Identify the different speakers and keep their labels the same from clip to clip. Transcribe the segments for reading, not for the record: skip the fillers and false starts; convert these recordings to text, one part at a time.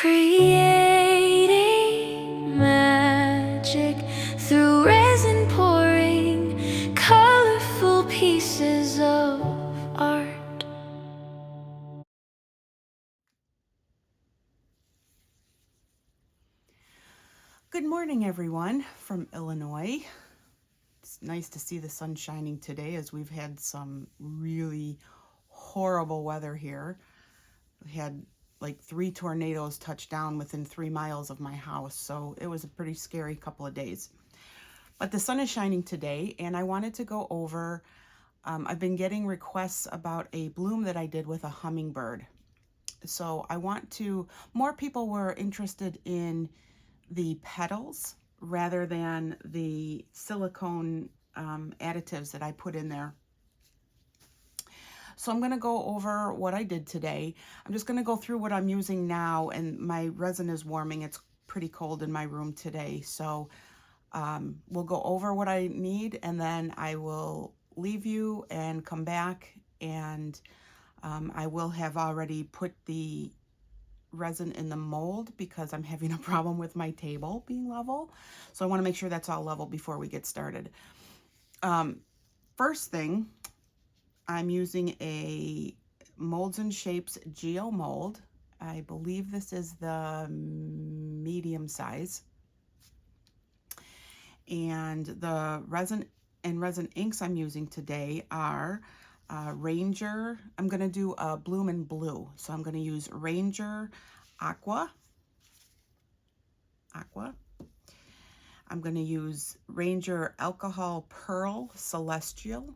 Speaker 1: Creating magic through resin pouring colorful pieces of art.
Speaker 2: Good morning, everyone from Illinois. It's nice to see the sun shining today as we've had some really horrible weather here. We had like 3 tornadoes touch down within 3 miles of my house, so it was a pretty scary couple of days. But the sun is shining today, and I wanted to go over, I've been getting requests about a bloom that I did with a hummingbird. So more people were interested in the petals rather than the silicone additives that I put in there. So I'm going to go over what I did today. I'm just going to go through what I'm using now, and my resin is warming. It's pretty cold in my room today. So we'll go over what I need, and then I will leave you and come back, and I will have already put the resin in the mold because I'm having a problem with my table being level. So I want to make sure that's all level before we get started. First thing, I'm using a Molds and Shapes Geo mold. I believe this is the medium size. And the resin and resin inks I'm using today are Ranger. I'm going to do a bloom in blue. So I'm going to use Ranger Aqua. I'm going to use Ranger Alcohol Pearl Celestial.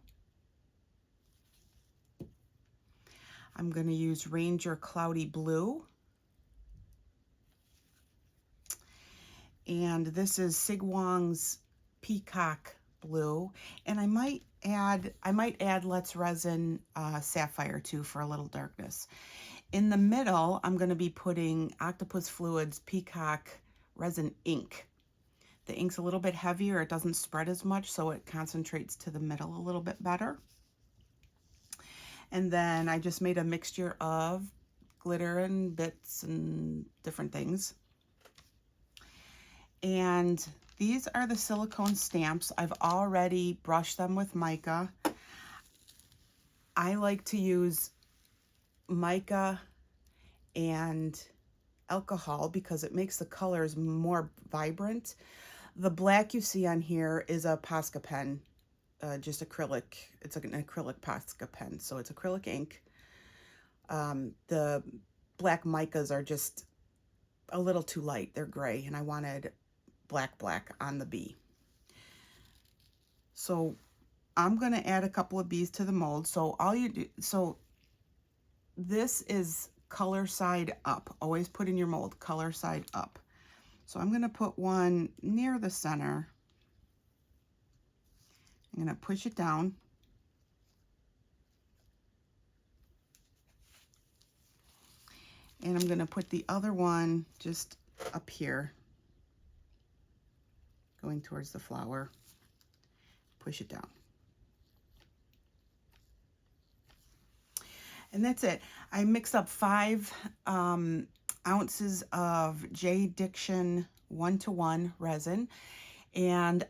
Speaker 2: I'm going to use Ranger Cloudy Blue. And this is Sigwang's Peacock Blue. And I might add Let's Resin Sapphire too for a little darkness. In the middle, I'm going to be putting Octopus Fluids Peacock Resin Ink. The ink's a little bit heavier. It doesn't spread as much, so it concentrates to the middle a little bit better. And then I just made a mixture of glitter and bits and different things. And these are the silicone stamps. I've already brushed them with mica. I like to use mica and alcohol because it makes the colors more vibrant. The black you see on here is a Posca pen. Just acrylic. It's like an acrylic Posca pen, so it's acrylic ink. The black micas are just a little too light. They're gray, and I wanted black on the bee. So I'm going to add a couple of bees to the mold. So this is color side up. Always put in your mold color side up. So I'm going to put one near the center. I'm going to push it down. And I'm going to put the other one just up here, going towards the flower. Push it down. And that's it. I mixed up 5 ounces of Jdiction 1:1 resin. And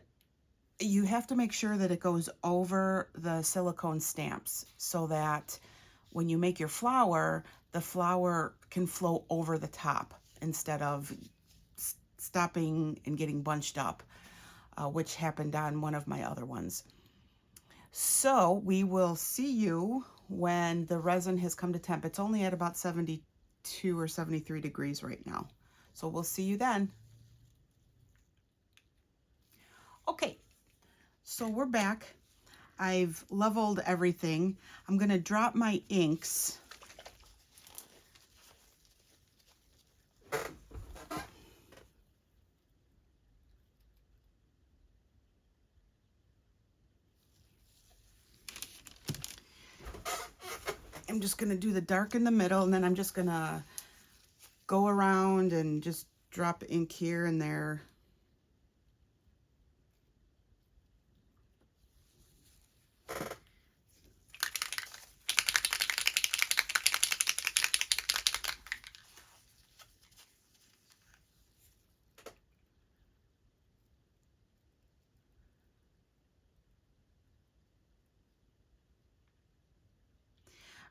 Speaker 2: you have to make sure that it goes over the silicone stamps so that when you make your flower, the flower can flow over the top instead of stopping and getting bunched up, which happened on one of my other ones. So we will see you when the resin has come to temp. It's only at about 72 or 73 degrees right now. So we'll see you then. Okay. So we're back. I've leveled everything. I'm going to drop my inks. I'm just going to do the dark in the middle, and then I'm just going to go around and just drop ink here and there.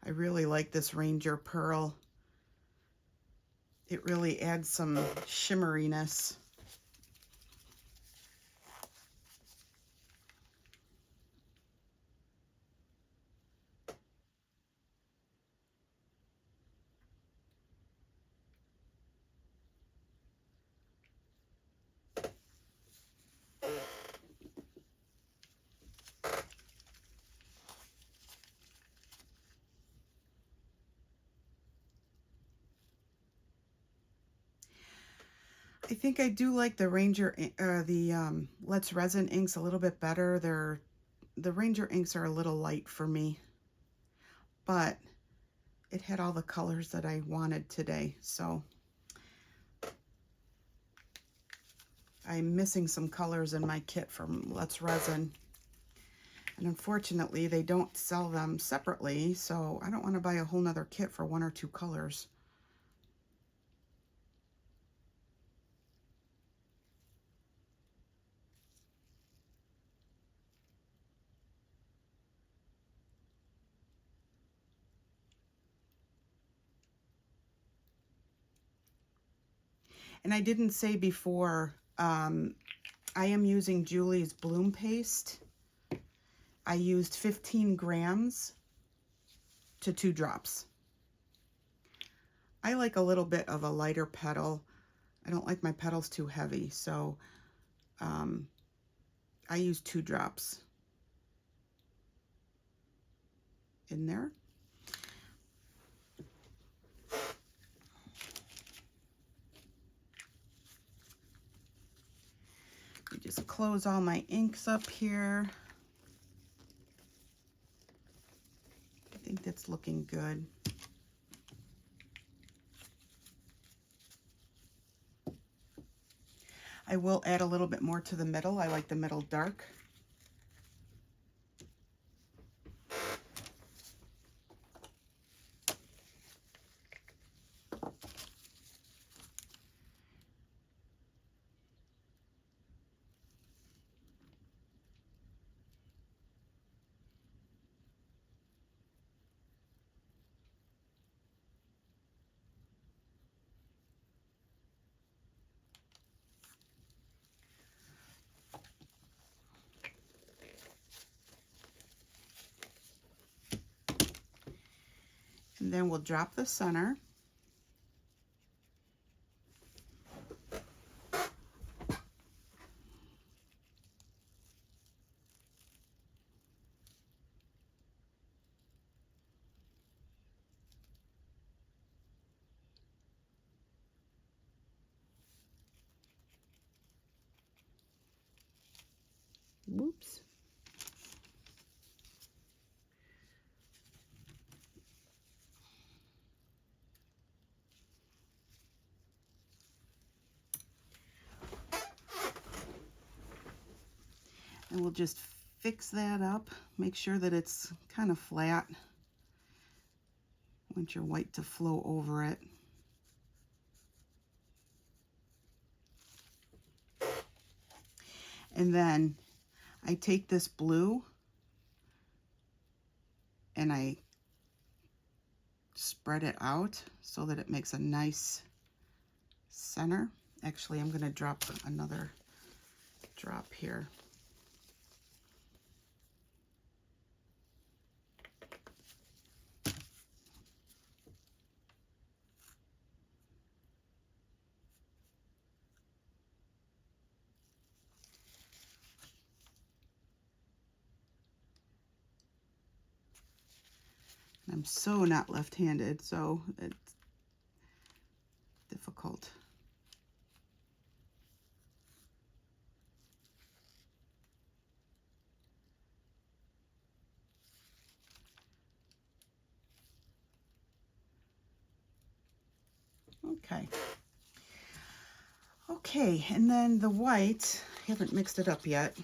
Speaker 2: I really like this Ranger Pearl. It really adds some shimmeriness. I think I do like the Ranger, Let's Resin inks a little bit better. The Ranger inks are a little light for me, but it had all the colors that I wanted today, so I'm missing some colors in my kit from Let's Resin. And unfortunately, they don't sell them separately, so I don't want to buy a whole nother kit for 1 or 2 colors. And I didn't say before, I am using Julie's Bloom Paste. I used 15 grams to 2 drops. I like a little bit of a lighter petal. I don't like my petals too heavy, so I use 2 drops in there. You just close all my inks up here. I think that's looking good. I will add a little bit more to the middle. I like the middle dark. And then we'll drop the center. Whoops. And we'll just fix that up. Make sure that it's kind of flat. I want your white to flow over it. And then I take this blue and I spread it out so that it makes a nice center. Actually, I'm going to drop another drop here. I'm so not left-handed, so it's difficult. Okay. Okay, and then the white, I haven't mixed it up yet.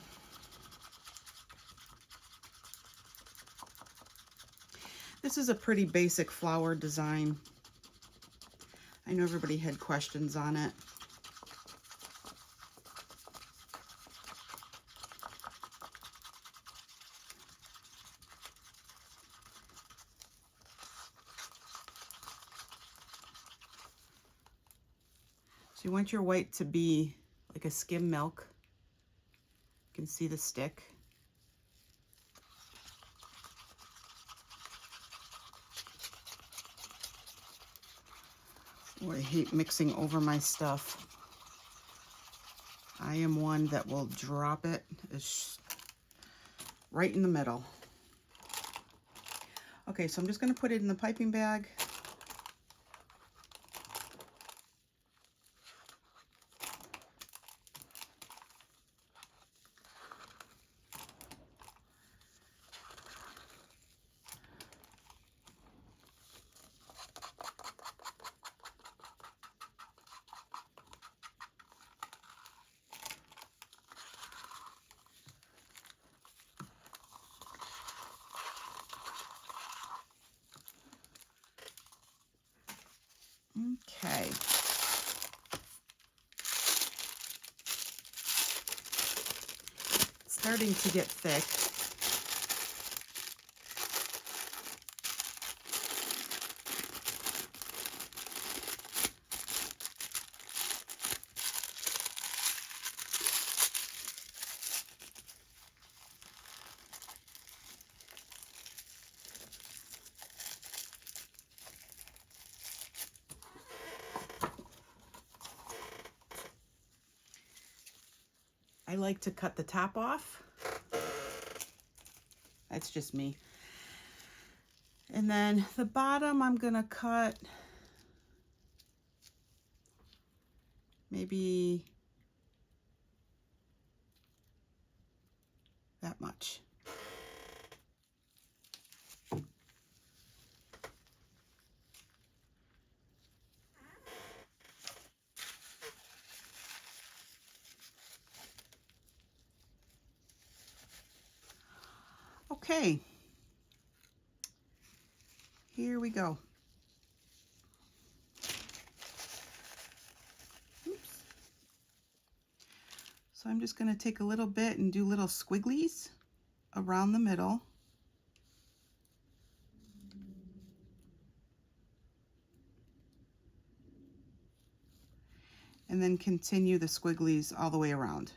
Speaker 2: This is a pretty basic flower design. I know everybody had questions on it. So you want your white to be like a skim milk. You can see the stick. Oh, I hate mixing over my stuff. I am one that will drop it right in the middle. Okay, so I'm just going to put it in the piping bag. Okay. It's starting to get thick. I like to cut the top off. That's just me. And then the bottom I'm gonna cut maybe that much. Okay, here we go. Oops. So I'm just going to take a little bit and do little squigglies around the middle. And then continue the squigglies all the way around.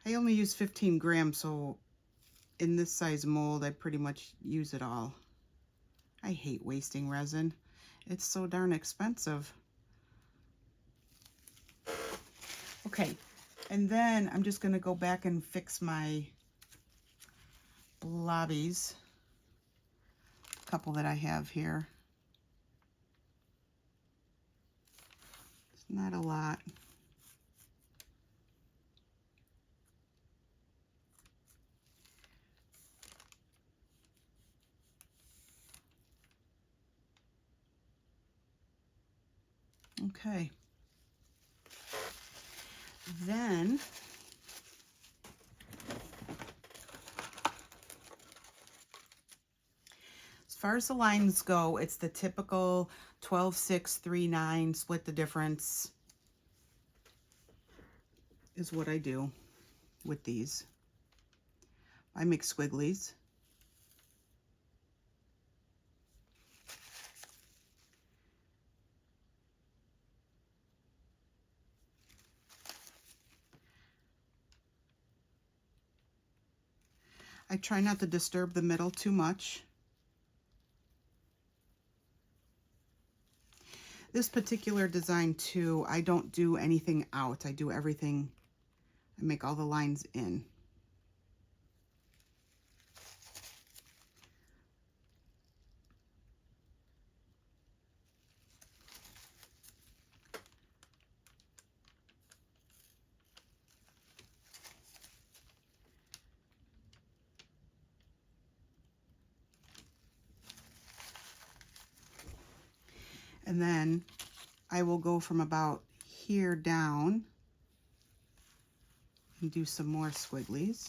Speaker 2: I only use 15 grams, so in this size mold, I pretty much use it all. I hate wasting resin. It's so darn expensive. Okay, and then I'm just gonna go back and fix my blobbies. A couple that I have here. It's not a lot. Okay. Then as far as the lines go, it's the typical 12, 6, 3, 9, split the difference is what I do with these. I make squigglies. I try not to disturb the middle too much. This particular design too, I don't do anything out. I do everything, I make all the lines in. And then I will go from about here down and do some more squigglies.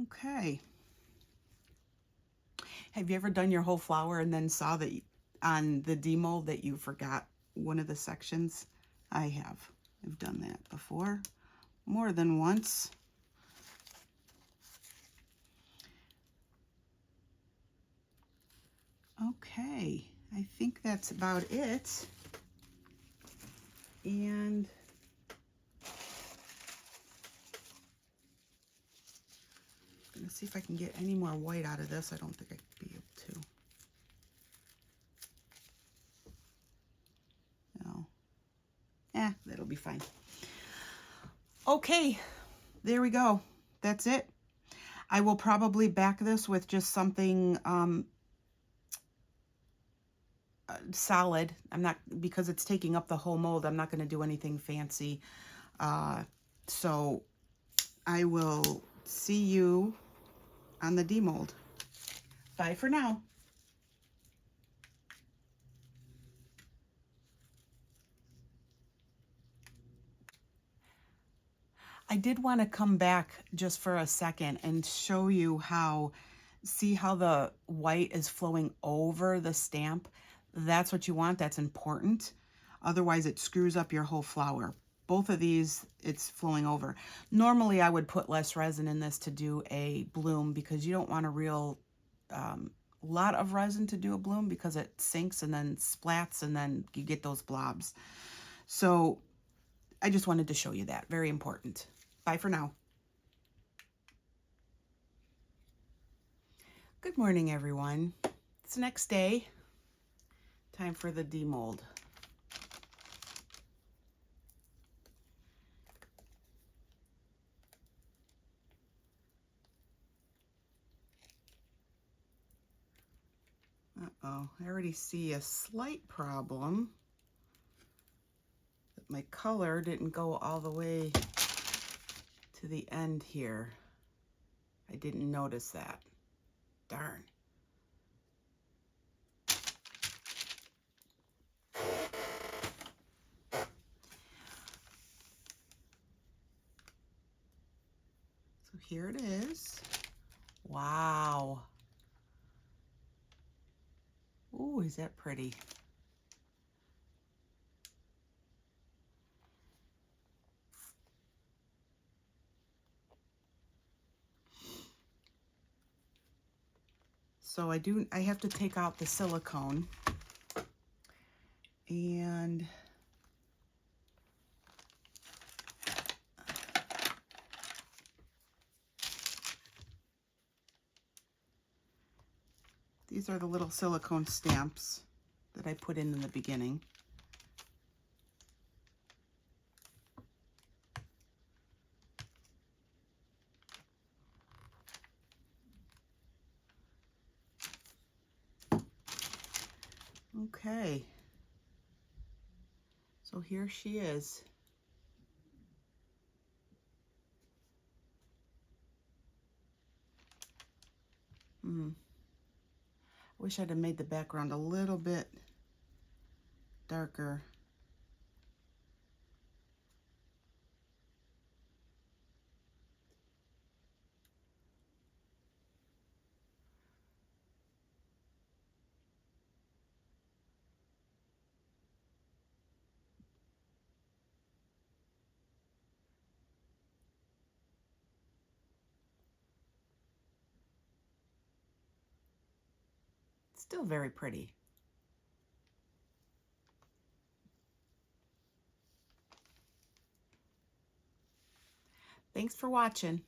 Speaker 2: Okay. Have you ever done your whole flower and then saw that on the demold that you forgot one of the sections? I have. I've done that before, more than once. Okay, I think that's about it. And I'm gonna see if I can get any more white out of this. I don't think I could be able to. No. That'll be fine. Okay, there we go. That's it. I will probably back this with just something solid. I'm not, because it's taking up the whole mold, I'm not going to do anything fancy. So I will see you on the demold. Bye for now. I did want to come back just for a second and show you how, see how the white is flowing over the stamp? That's what you want. That's important. Otherwise it screws up your whole flower. Both of these, it's flowing over. Normally I would put less resin in this to do a bloom because you don't want a real lot of resin to do a bloom because it sinks and then splats and then you get those blobs. So I just wanted to show you that. Very important. Bye for now. Good morning, everyone. It's the next day. Time for the demold. Uh-oh, I already see a slight problem. That my color didn't go all the way to the end here. I didn't notice that. Darn. So here it is. Wow. Ooh, is that pretty? So I have to take out the silicone, and these are the little silicone stamps that I put in the beginning. Okay, so here she is. Wish I'd have made the background a little bit darker. Still very pretty. Thanks for watching.